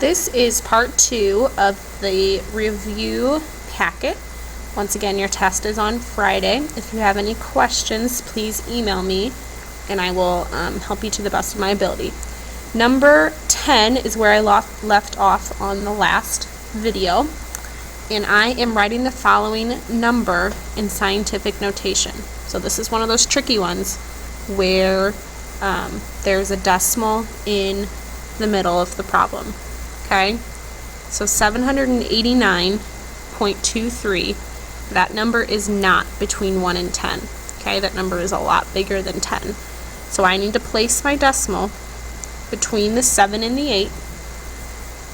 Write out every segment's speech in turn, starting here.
This is part 2 of the review packet. Once again, your test is on Friday. If you have any questions, please email me and I will help you to the best of my ability. Number 10 is where I left off on the last video, and I am writing the following number in scientific notation. So this is one of those tricky ones where there's a decimal in the middle of the problem. Okay, so 789.23, that number is not between 1 and 10. Okay, that number is a lot bigger than 10. So I need to place my decimal between the 7 and the 8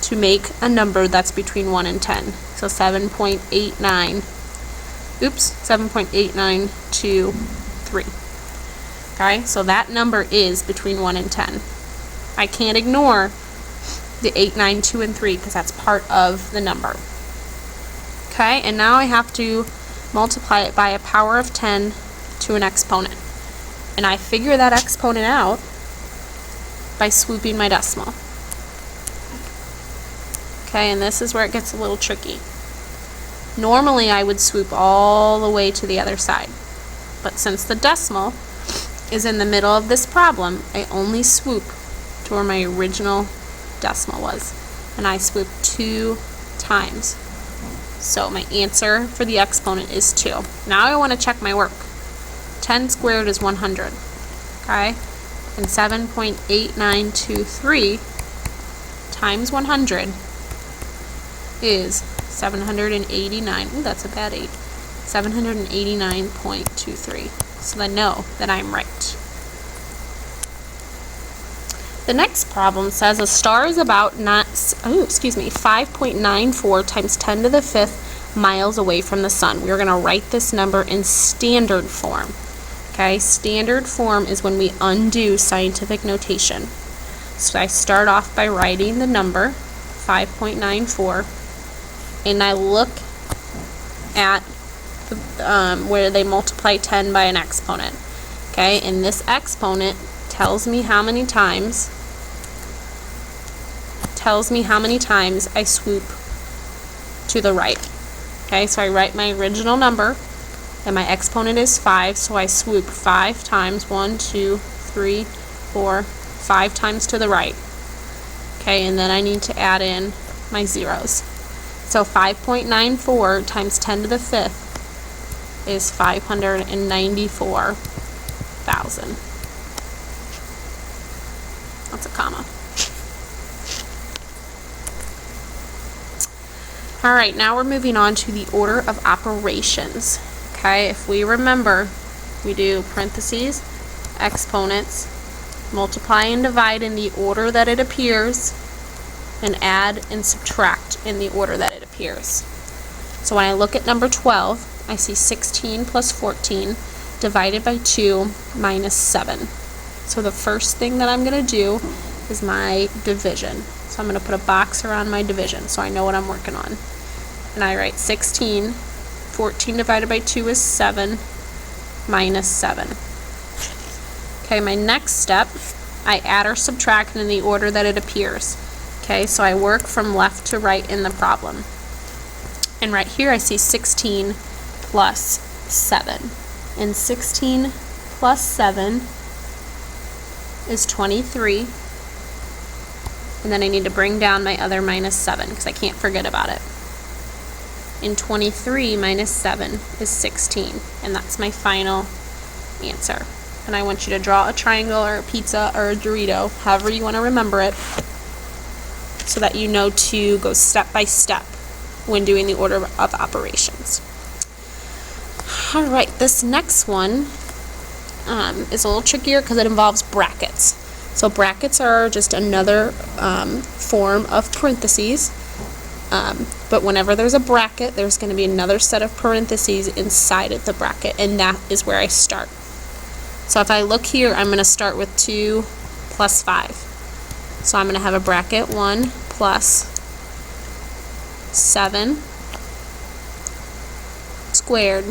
to make a number that's between 1 and 10. So 7.8923. Okay, so that number is between 1 and 10. I can't ignore the 8, 9, 2, and 3 because that's part of the number. Okay, and now I have to multiply it by a power of 10 to an exponent. And I figure that exponent out by swooping my decimal. Okay, and this is where it gets a little tricky. Normally I would swoop all the way to the other side, but since the decimal is in the middle of this problem, I only swoop to where my original decimal was, and I swoop 2 times. So my answer for the exponent is 2. Now I want to check my work. 10 squared is 100. Okay, and 7.8923 times 100 is 789. Ooh, that's a bad 8. 789.23. So I know that I'm right. The next problem says a star is about 5.94 times 10 to the 5th miles away from the sun. We're going to write this number in standard form. Okay, standard form is when we undo scientific notation. So I start off by writing the number 5.94, and I look at where they multiply 10 by an exponent. Okay, and this exponent tells me how many times I swoop to the right. Okay, so I write my original number, and my exponent is 5, so I swoop 5 times, 1, 2, 3, 4, 5 times to the right. Okay, and then I need to add in my zeros. So 5.94 times 10 to the 5th is 594,000. That's a comma. Alright, now we're moving on to the order of operations. Okay, if we remember, we do parentheses, exponents, multiply and divide in the order that it appears, and add and subtract in the order that it appears. So when I look at number 12, I see 16 plus 14 divided by 2 minus 7. So the first thing that I'm going to do is my division. So I'm going to put a box around my division so I know what I'm working on. And I write 16, 14 divided by 2 is 7, minus 7. Okay, my next step, I add or subtract in the order that it appears. Okay, so I work from left to right in the problem. And right here I see 16 plus 7. And 16 plus 7 is 23. And then I need to bring down my other minus 7 because I can't forget about it. And 23 minus 7 is 16. And that's my final answer. And I want you to draw a triangle or a pizza or a Dorito, however you want to remember it, so that you know to go step by step when doing the order of operations. Alright, this next one is a little trickier because it involves brackets. So brackets are just another form of parentheses, but whenever there's a bracket, there's going to be another set of parentheses inside of the bracket, and that is where I start. So if I look here, I'm going to start with 2 plus 5. So I'm going to have a bracket 1 plus 7 squared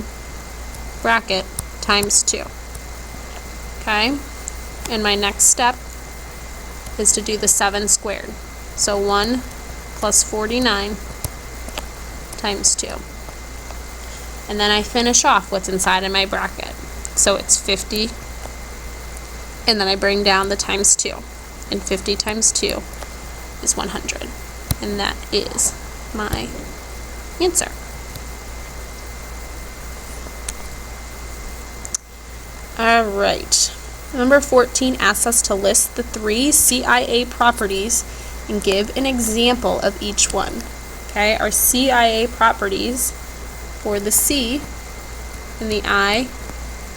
bracket times 2. Okay? And my next step is to do the 7 squared. So 1 plus 49 times 2. And then I finish off what's inside of my bracket. So it's 50, and then I bring down the times 2. And 50 times 2 is 100. And that is my answer. Alright, number 14 asks us to list the 3 CIA properties and give an example of each one. Okay, our CIA properties for the C and the I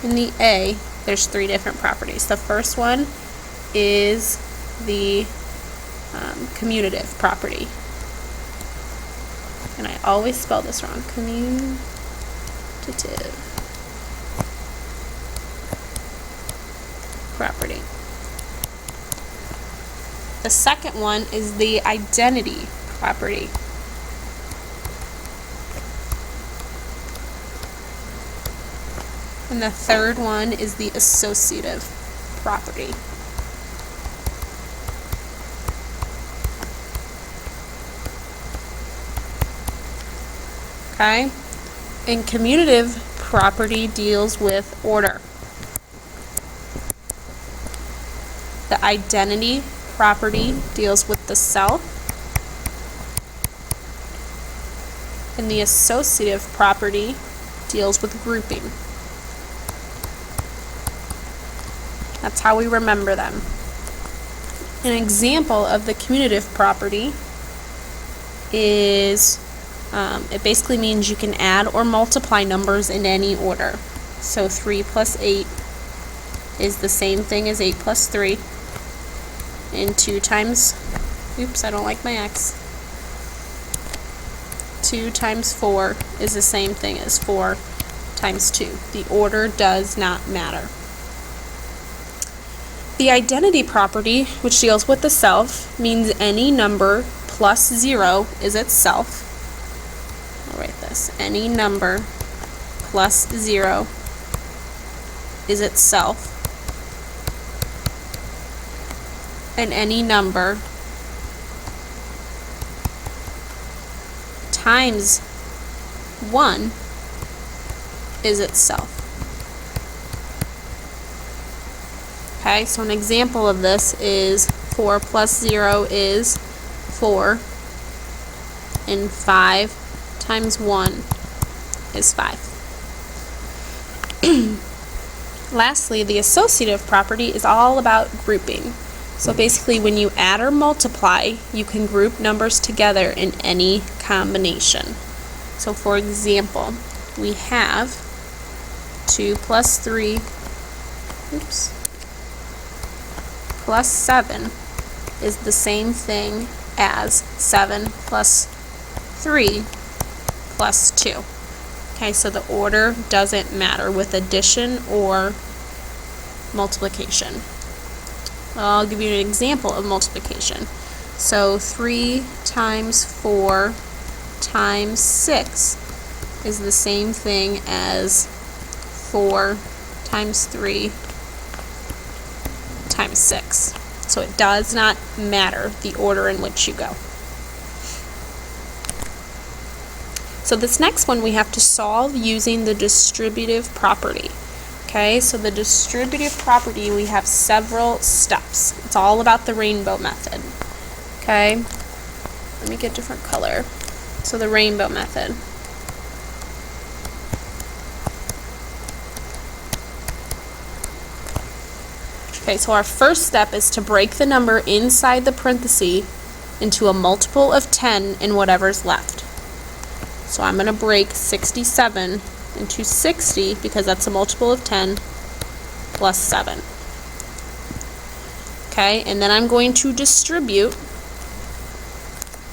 and the A, there's 3 different properties. The first one is the commutative property. And I always spell this wrong. Commutative property. The second one is the identity property. And the third one is the associative property. Okay? And commutative property deals with order. The identity property deals with the self. And the associative property deals with grouping. That's how we remember them. An example of the commutative property is, it basically means you can add or multiply numbers in any order. So 3 plus 8 is the same thing as 8 plus 3. And 2 times, oops, I don't like my X. 2 times 4 is the same thing as 4 times 2. The order does not matter. The identity property, which deals with the self, means any number plus 0 is itself. I'll write this. Any number plus 0 is itself. And any number times 1 is itself. Okay, so an example of this is 4 plus 0 is 4, and 5 times 1 is 5. Lastly, the associative property is all about grouping. So basically, when you add or multiply, you can group numbers together in any combination. So for example, we have 2 plus 3, oops, plus 7 is the same thing as 7 plus 3 plus 2. Okay, so the order doesn't matter with addition or multiplication. I'll give you an example of multiplication. So 3 times 4 times 6 is the same thing as 4 times 3 times 6. So it does not matter the order in which you go. So this next one we have to solve using the distributive property. Okay, so the distributive property, we have several steps. It's all about the rainbow method. Okay, let me get a different color. So the rainbow method. Okay, so our first step is to break the number inside the parenthesis into a multiple of 10 and whatever's left. So I'm going to break 67 into 60 because that's a multiple of 10 plus 7. Okay, and then I'm going to distribute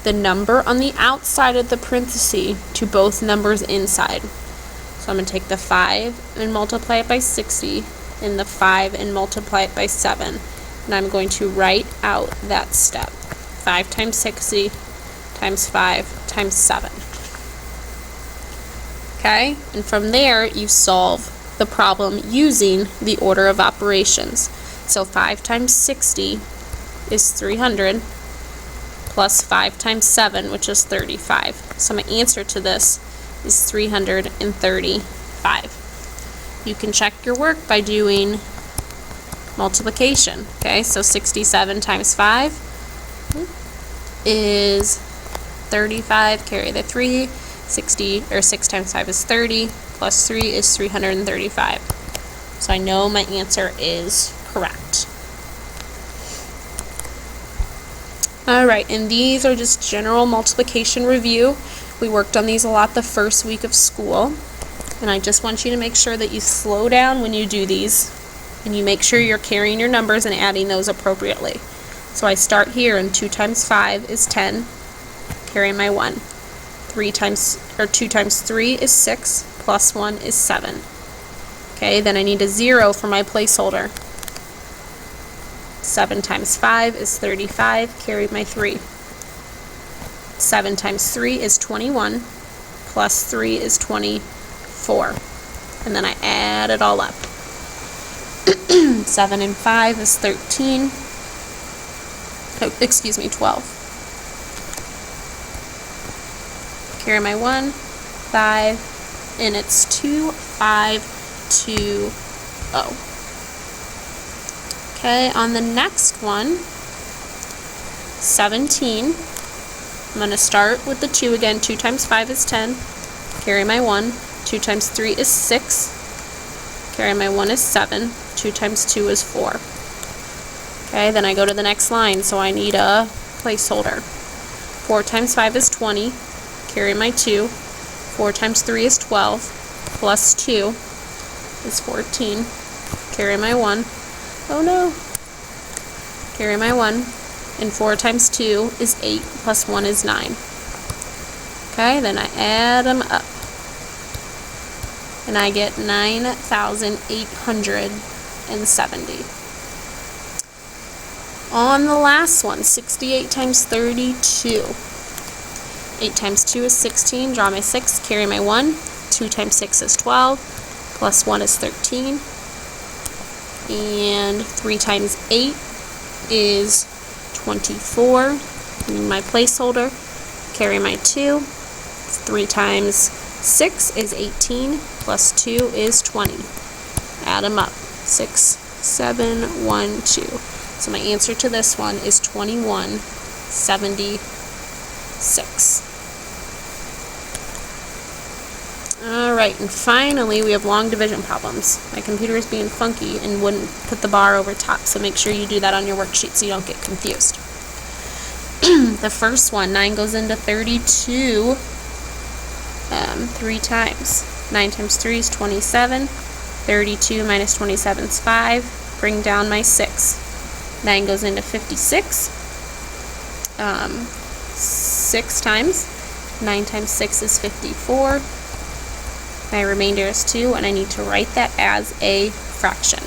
the number on the outside of the parenthesis to both numbers inside. So I'm going to take the 5 and multiply it by 60 and the 5 and multiply it by 7. And I'm going to write out that step. 5 times 60 times 5 times 7. Okay, and from there you solve the problem using the order of operations. So 5 times 60 is 300 plus 5 times 7, which is 35. So my answer to this is 335. You can check your work by doing multiplication. Okay, so 67 times 5 is 35, carry the 3, 6 times 5 is 30, plus 3 is 335. So I know my answer is correct. Alright, and these are just general multiplication review. We worked on these a lot the first week of school, and I just want you to make sure that you slow down when you do these, and you make sure you're carrying your numbers and adding those appropriately. So I start here, and 2 times 5 is 10, carry my 1. 2 times 3 is 6, plus 1 is 7. Okay, then I need a 0 for my placeholder. 7 times 5 is 35, carry my 3. 7 times 3 is 21, plus 3 is 24. And then I add it all up. 7 and 5 is 13. Oh, excuse me, 12. Carry my 1, 5, and it's 2, 5, 2, 0. Okay, on the next one, 17, I'm going to start with the 2 again. 2 times 5 is 10, carry my 1. 2 times 3 is 6, carry my 1 is 7. 2 times 2 is 4. Okay, then I go to the next line, so I need a placeholder. 4 times 5 is 20, carry my 2. 4 times 3 is 12, plus 2 is 14, carry my 1. Oh no! Carry my 1, and 4 times 2 is 8, plus 1 is 9. Okay, then I add them up, and I get 9,870. On the last one, 68 times 32. 8 times 2 is 16, draw my 6, carry my 1. 2 times 6 is 12, plus 1 is 13. And 3 times 8 is 24. And my placeholder, carry my 2. 3 times 6 is 18, plus 2 is 20. Add them up. 6, 7, 1, 2. So my answer to this one is 2176. Alright, and finally we have long division problems. My computer is being funky and wouldn't put the bar over top, so make sure you do that on your worksheet so you don't get confused. The first one, 9 goes into 32 3 times. 9 times 3 is 27. 32 minus 27 is 5. Bring down my 6. 9 goes into 56. 6 times. 9 times 6 is 54. My remainder is 2, and I need to write that as a fraction.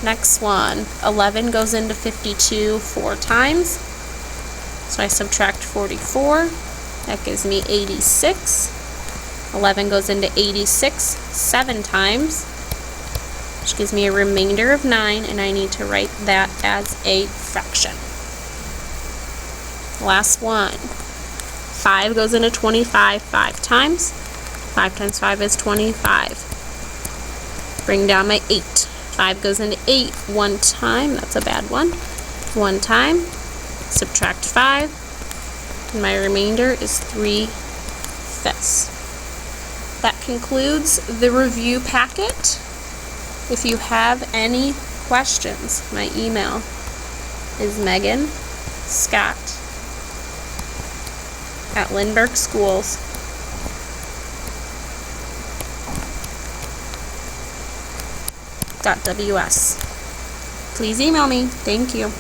Next one, 11 goes into 52 4 times. So I subtract 44. That gives me 86. 11 goes into 86 7 times, which gives me a remainder of 9, and I need to write that as a fraction. Last one. 5 goes into 25 5 times. 5 times 5 is 25. Bring down my 8. 5 goes into 8 1 time. That's a bad one. 1 time. Subtract 5. And my remainder is 3/5. That concludes the review packet. If you have any questions, my email is megan.scott@lindberghschools.ws. Please email me. Thank you.